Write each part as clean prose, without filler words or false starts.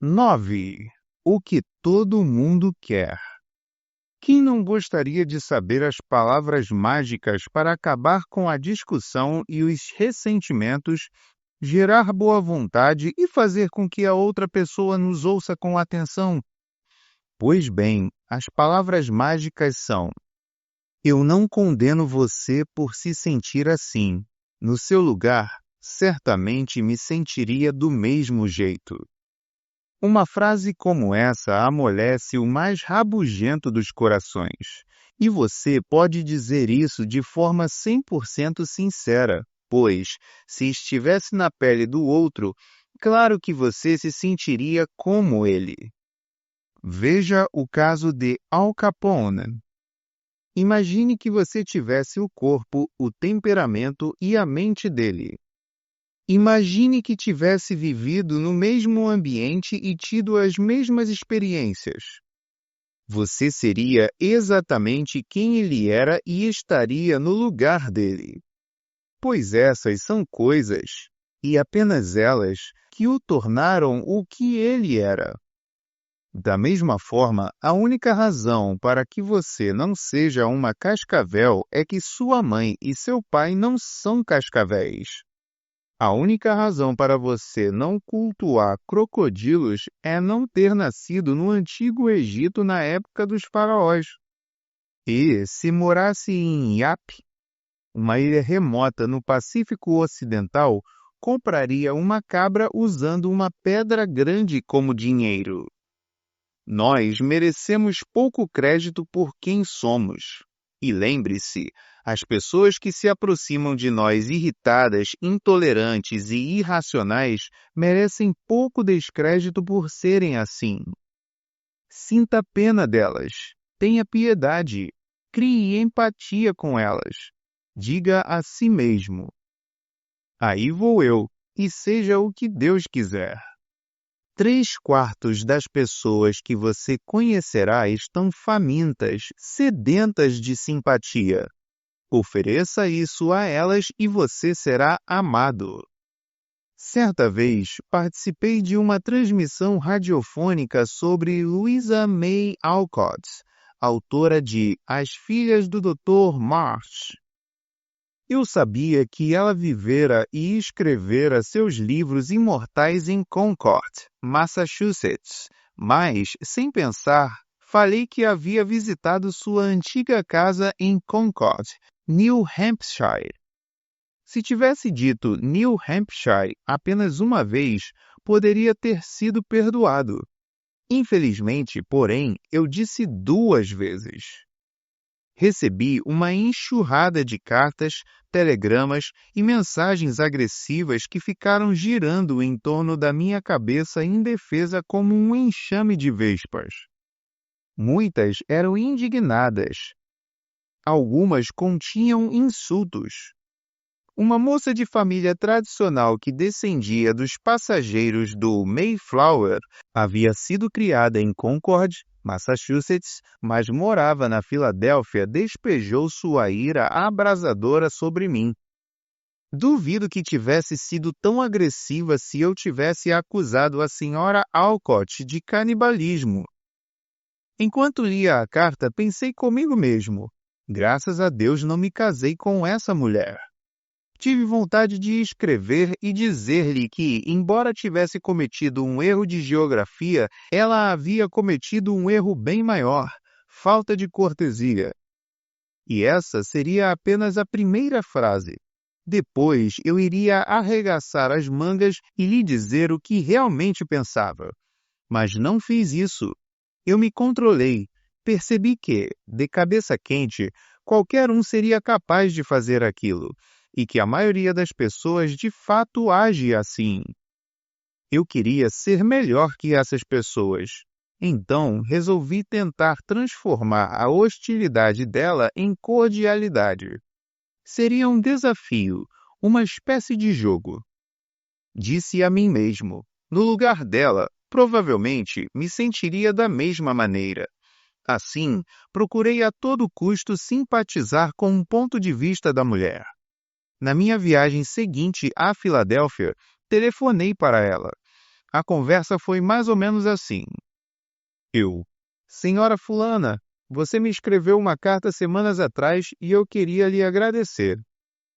9. O que todo mundo quer. Quem não gostaria de saber as palavras mágicas para acabar com a discussão e os ressentimentos, gerar boa vontade e fazer com que a outra pessoa nos ouça com atenção? Pois bem, as palavras mágicas são: eu não condeno você por se sentir assim. No seu lugar, certamente me sentiria do mesmo jeito. Uma frase como essa amolece o mais rabugento dos corações. E você pode dizer isso de forma 100% sincera, pois, se estivesse na pele do outro, claro que você se sentiria como ele. Veja o caso de Al Capone. Imagine que você tivesse o corpo, o temperamento e a mente dele. Imagine que tivesse vivido no mesmo ambiente e tido as mesmas experiências. Você seria exatamente quem ele era e estaria no lugar dele. Pois essas são coisas, e apenas elas, que o tornaram o que ele era. Da mesma forma, a única razão para que você não seja uma cascavel é que sua mãe e seu pai não são cascavéis. A única razão para você não cultuar crocodilos é não ter nascido no Antigo Egito na época dos faraós. E, se morasse em Iap, uma ilha remota no Pacífico Ocidental, compraria uma cabra usando uma pedra grande como dinheiro. Nós merecemos pouco crédito por quem somos. E lembre-se, as pessoas que se aproximam de nós irritadas, intolerantes e irracionais merecem pouco descrédito por serem assim. Sinta pena delas, tenha piedade, crie empatia com elas. Diga a si mesmo: aí vou eu, e seja o que Deus quiser. 3/4 das pessoas que você conhecerá estão famintas, sedentas de simpatia. Ofereça isso a elas e você será amado. Certa vez, participei de uma transmissão radiofônica sobre Louisa May Alcott, autora de As Filhas do Dr. March. Eu sabia que ela vivera e escrevera seus livros imortais em Concord, Massachusetts, mas, sem pensar, falei que havia visitado sua antiga casa em Concord, New Hampshire. Se tivesse dito New Hampshire apenas uma vez, poderia ter sido perdoado. Infelizmente, porém, eu disse 2 vezes. Recebi uma enxurrada de cartas, telegramas e mensagens agressivas que ficaram girando em torno da minha cabeça indefesa como um enxame de vespas. Muitas eram indignadas. Algumas continham insultos. Uma moça de família tradicional que descendia dos passageiros do Mayflower havia sido criada em Concord, Massachusetts, mas morava na Filadélfia, despejou sua ira abrasadora sobre mim. Duvido que tivesse sido tão agressiva se eu tivesse acusado a senhora Alcott de canibalismo. Enquanto lia a carta, pensei comigo mesmo: graças a Deus não me casei com essa mulher. Tive vontade de escrever e dizer-lhe que, embora tivesse cometido um erro de geografia, ela havia cometido um erro bem maior: falta de cortesia. E essa seria apenas a primeira frase. Depois eu iria arregaçar as mangas e lhe dizer o que realmente pensava. Mas não fiz isso. Eu me controlei. Percebi que, de cabeça quente, qualquer um seria capaz de fazer aquilo, e que a maioria das pessoas de fato age assim. Eu queria ser melhor que essas pessoas. Então, resolvi tentar transformar a hostilidade dela em cordialidade. Seria um desafio, uma espécie de jogo. Disse a mim mesmo: no lugar dela, provavelmente me sentiria da mesma maneira. Assim, procurei a todo custo simpatizar com um ponto de vista da mulher. Na minha viagem seguinte à Filadélfia, telefonei para ela. A conversa foi mais ou menos assim. Eu: Senhora Fulana, você me escreveu uma carta semanas atrás e eu queria lhe agradecer.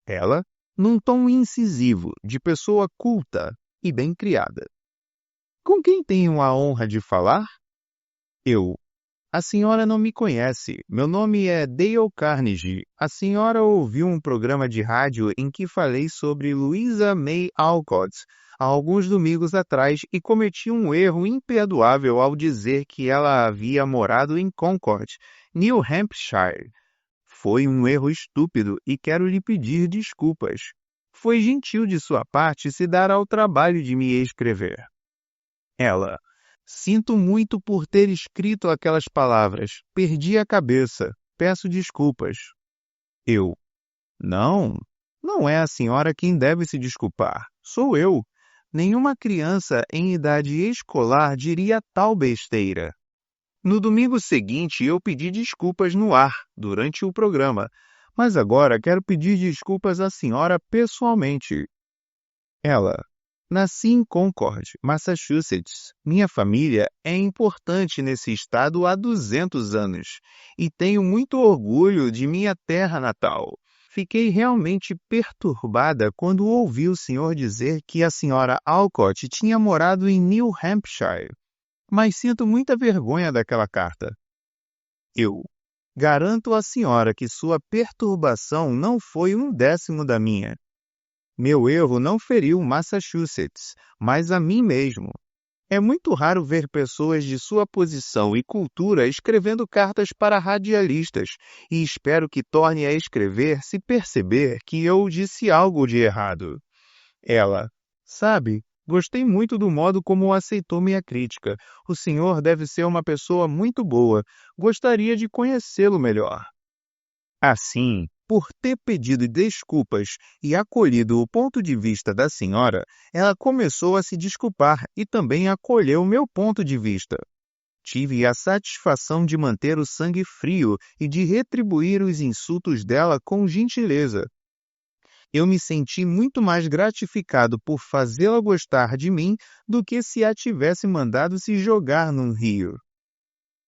Ela, num tom incisivo, de pessoa culta e bem criada. Com quem tenho a honra de falar? Eu: A senhora não me conhece. Meu nome é Dale Carnegie. A senhora ouviu um programa de rádio em que falei sobre Louisa May Alcott há alguns domingos atrás e cometi um erro imperdoável ao dizer que ela havia morado em Concord, New Hampshire. Foi um erro estúpido e quero lhe pedir desculpas. Foi gentil de sua parte se dar ao trabalho de me escrever. Ela: Sinto muito por ter escrito aquelas palavras. Perdi a cabeça. Peço desculpas. Eu: Não, não é a senhora quem deve se desculpar. Sou eu. Nenhuma criança em idade escolar diria tal besteira. No domingo seguinte, eu pedi desculpas no ar, durante o programa, mas agora quero pedir desculpas à senhora pessoalmente. Ela: Nasci em Concord, Massachusetts. Minha família é importante nesse estado há 200 anos e tenho muito orgulho de minha terra natal. Fiquei realmente perturbada quando ouvi o senhor dizer que a senhora Alcott tinha morado em New Hampshire, mas sinto muita vergonha daquela carta. Eu: Garanto à senhora que sua perturbação não foi 1/10 da minha. Meu erro não feriu Massachusetts, mas a mim mesmo. É muito raro ver pessoas de sua posição e cultura escrevendo cartas para radialistas, e espero que torne a escrever se perceber que eu disse algo de errado. Ela: Sabe, gostei muito do modo como aceitou minha crítica. O senhor deve ser uma pessoa muito boa. Gostaria de conhecê-lo melhor. Assim, por ter pedido desculpas e acolhido o ponto de vista da senhora, ela começou a se desculpar e também acolheu meu ponto de vista. Tive a satisfação de manter o sangue frio e de retribuir os insultos dela com gentileza. Eu me senti muito mais gratificado por fazê-la gostar de mim do que se a tivesse mandado se jogar num rio.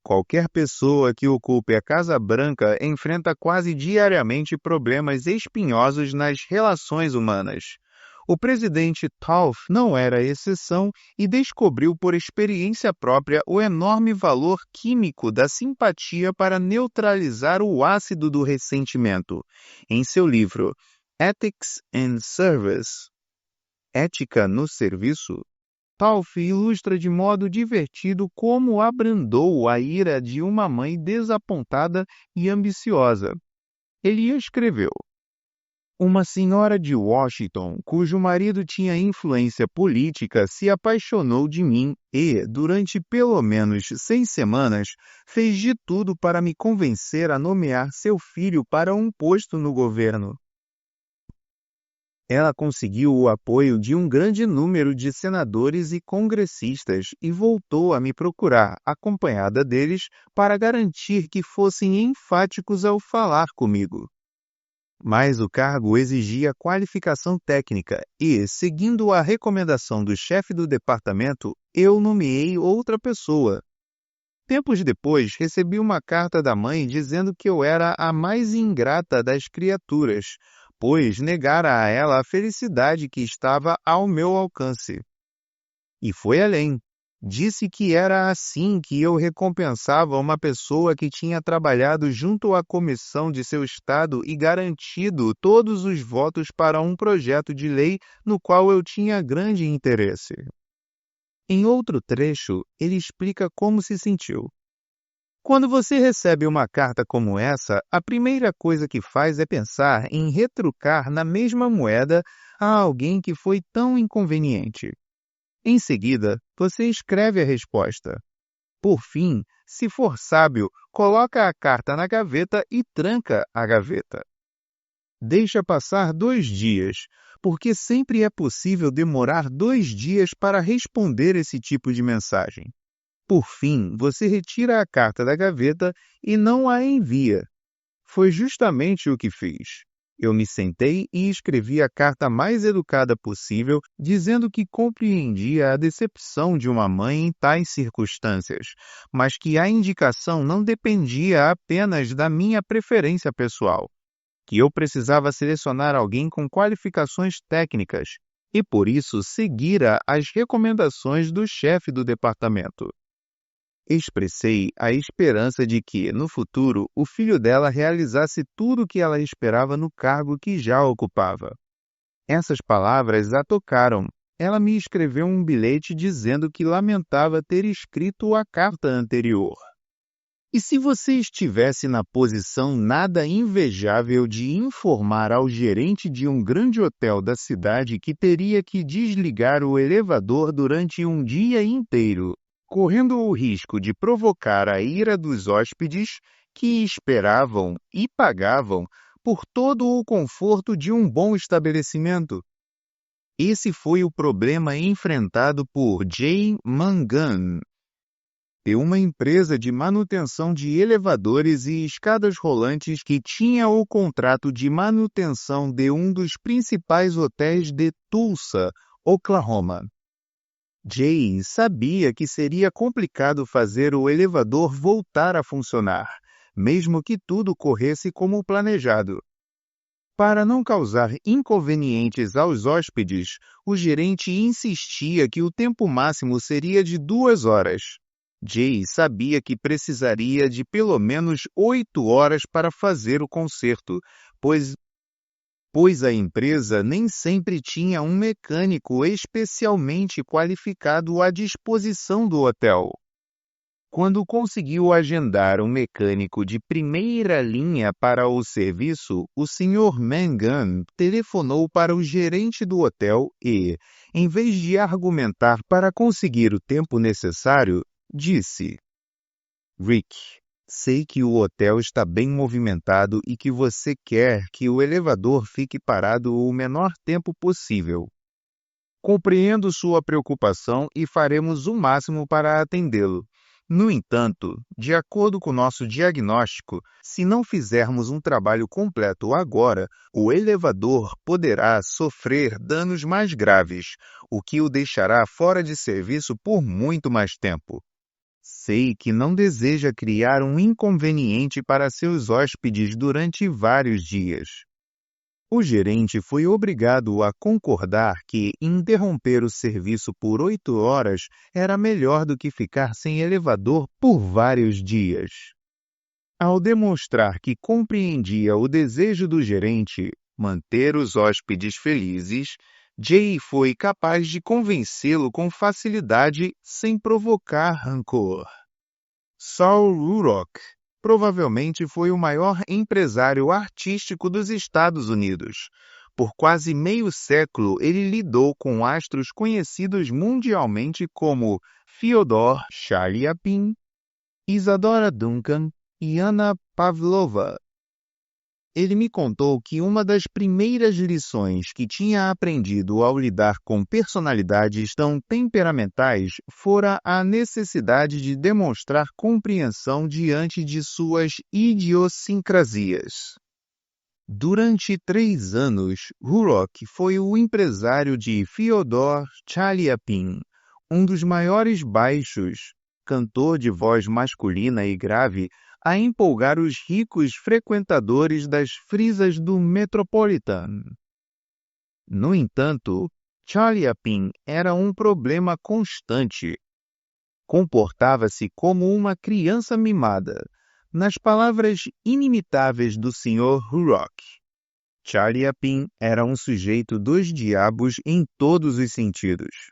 Qualquer pessoa que ocupe a Casa Branca enfrenta quase diariamente problemas espinhosos nas relações humanas. O presidente Taft não era exceção e descobriu por experiência própria o enorme valor químico da simpatia para neutralizar o ácido do ressentimento. Em seu livro Ethics in Service, Ética no Serviço, Taft ilustra de modo divertido como abrandou a ira de uma mãe desapontada e ambiciosa. Ele escreveu: Uma senhora de Washington, cujo marido tinha influência política, se apaixonou de mim e, durante pelo menos 6 semanas, fez de tudo para me convencer a nomear seu filho para um posto no governo. Ela conseguiu o apoio de um grande número de senadores e congressistas e voltou a me procurar, acompanhada deles, para garantir que fossem enfáticos ao falar comigo. Mas o cargo exigia qualificação técnica e, seguindo a recomendação do chefe do departamento, eu nomeei outra pessoa. Tempos depois, recebi uma carta da mãe dizendo que eu era a mais ingrata das criaturas, pois negara a ela a felicidade que estava ao meu alcance. E foi além. Disse que era assim que eu recompensava uma pessoa que tinha trabalhado junto à comissão de seu estado e garantido todos os votos para um projeto de lei no qual eu tinha grande interesse. Em outro trecho, ele explica como se sentiu. Quando você recebe uma carta como essa, a primeira coisa que faz é pensar em retrucar na mesma moeda a alguém que foi tão inconveniente. Em seguida, você escreve a resposta. Por fim, se for sábio, coloca a carta na gaveta e tranca a gaveta. Deixa passar 2 dias, porque sempre é possível demorar 2 dias para responder esse tipo de mensagem. Por fim, você retira a carta da gaveta e não a envia. Foi justamente o que fiz. Eu me sentei e escrevi a carta mais educada possível, dizendo que compreendia a decepção de uma mãe em tais circunstâncias, mas que a indicação não dependia apenas da minha preferência pessoal, que eu precisava selecionar alguém com qualificações técnicas e, por isso, seguira as recomendações do chefe do departamento. Expressei a esperança de que, no futuro, o filho dela realizasse tudo o que ela esperava no cargo que já ocupava. Essas palavras a tocaram. Ela me escreveu um bilhete dizendo que lamentava ter escrito a carta anterior. E se você estivesse na posição nada invejável de informar ao gerente de um grande hotel da cidade que teria que desligar o elevador durante um dia inteiro, correndo o risco de provocar a ira dos hóspedes que esperavam e pagavam por todo o conforto de um bom estabelecimento? Esse foi o problema enfrentado por Jay Mangan, de uma empresa de manutenção de elevadores e escadas rolantes que tinha o contrato de manutenção de um dos principais hotéis de Tulsa, Oklahoma. Jay sabia que seria complicado fazer o elevador voltar a funcionar, mesmo que tudo corresse como planejado. Para não causar inconvenientes aos hóspedes, o gerente insistia que o tempo máximo seria de 2 horas. Jay sabia que precisaria de pelo menos 8 horas para fazer o conserto, pois a empresa nem sempre tinha um mecânico especialmente qualificado à disposição do hotel. Quando conseguiu agendar um mecânico de primeira linha para o serviço, o Sr. Mangan telefonou para o gerente do hotel e, em vez de argumentar para conseguir o tempo necessário, disse: Rick, sei que o hotel está bem movimentado e que você quer que o elevador fique parado o menor tempo possível. Compreendo sua preocupação e faremos o máximo para atendê-lo. No entanto, de acordo com nosso diagnóstico, se não fizermos um trabalho completo agora, o elevador poderá sofrer danos mais graves, o que o deixará fora de serviço por muito mais tempo. Sei que não deseja criar um inconveniente para seus hóspedes durante vários dias. O gerente foi obrigado a concordar que interromper o serviço por 8 horas era melhor do que ficar sem elevador por vários dias. Ao demonstrar que compreendia o desejo do gerente, manter os hóspedes felizes, Jay foi capaz de convencê-lo com facilidade sem provocar rancor. Saul Rurock provavelmente foi o maior empresário artístico dos Estados Unidos. Por quase meio século, ele lidou com astros conhecidos mundialmente como Fyodor Chaliapin, Isadora Duncan e Anna Pavlova. Ele me contou que uma das primeiras lições que tinha aprendido ao lidar com personalidades tão temperamentais fora a necessidade de demonstrar compreensão diante de suas idiosincrasias. Durante 3 anos, Rurock foi o empresário de Fyodor Chaliapin, um dos maiores baixos, cantor de voz masculina e grave, a empolgar os ricos frequentadores das frisas do Metropolitan. No entanto, Chaliapin era um problema constante. Comportava-se como uma criança mimada. Nas palavras inimitáveis do Sr. Rurock, Chaliapin era um sujeito dos diabos em todos os sentidos.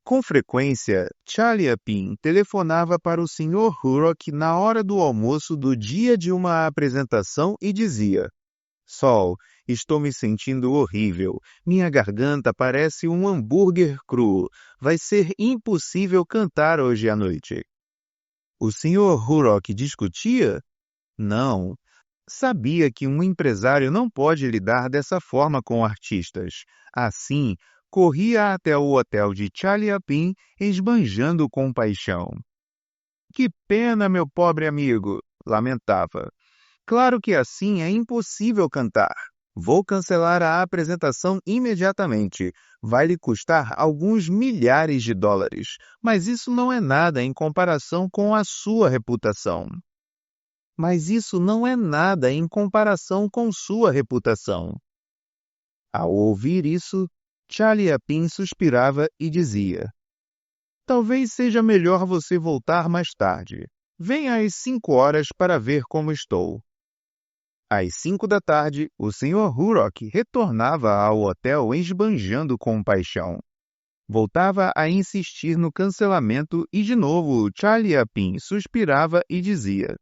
Com frequência, Chaliapin telefonava para o Sr. Rurock na hora do almoço do dia de uma apresentação e dizia: Sol, estou me sentindo horrível. Minha garganta parece um hambúrguer cru. Vai ser impossível cantar hoje à noite. O Sr. Rurock discutia? Não. Sabia que um empresário não pode lidar dessa forma com artistas. Assim, corria até o hotel de Chaliapin, esbanjando compaixão. Que pena, meu pobre amigo, lamentava. Claro que assim é impossível cantar. Vou cancelar a apresentação imediatamente. Vai lhe custar alguns milhares de dólares, mas isso não é nada em comparação com a sua reputação. Mas isso não é nada em comparação com sua reputação. Ao ouvir isso, Charlie Apin suspirava e dizia: Talvez seja melhor você voltar mais tarde. Venha às 5 horas para ver como estou. Às 5 da tarde, o Sr. Hurok retornava ao hotel esbanjando compaixão. Voltava a insistir no cancelamento e de novo Charlie Apin suspirava e dizia: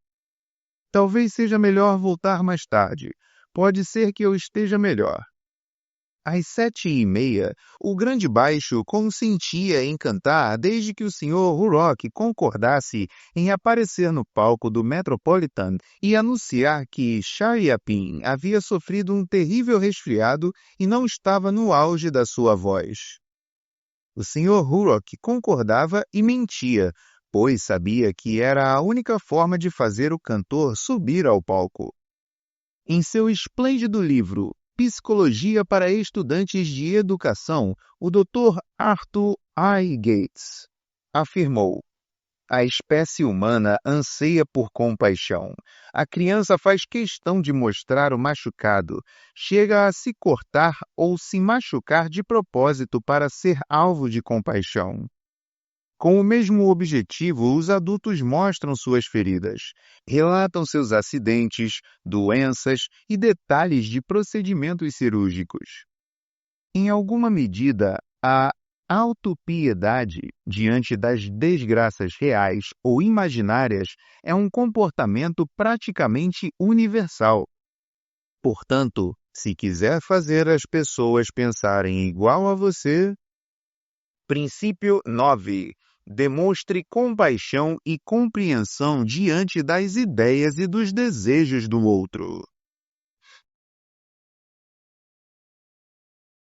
Talvez seja melhor voltar mais tarde. Pode ser que eu esteja melhor. Às 7h30, o grande baixo consentia em cantar desde que o Sr. Hurok concordasse em aparecer no palco do Metropolitan e anunciar que Charlie Apin havia sofrido um terrível resfriado e não estava no auge da sua voz. O Sr. Hurok concordava e mentia, pois sabia que era a única forma de fazer o cantor subir ao palco. Em seu esplêndido livro Psicologia para Estudantes de Educação, o Dr. Arthur I. Gates afirmou: A espécie humana anseia por compaixão. A criança faz questão de mostrar o machucado, chega a se cortar ou se machucar de propósito para ser alvo de compaixão. Com o mesmo objetivo, os adultos mostram suas feridas, relatam seus acidentes, doenças e detalhes de procedimentos cirúrgicos. Em alguma medida, a autopiedade diante das desgraças reais ou imaginárias é um comportamento praticamente universal. Portanto, se quiser fazer as pessoas pensarem igual a você... Princípio 9. Demonstre compaixão e compreensão diante das ideias e dos desejos do outro.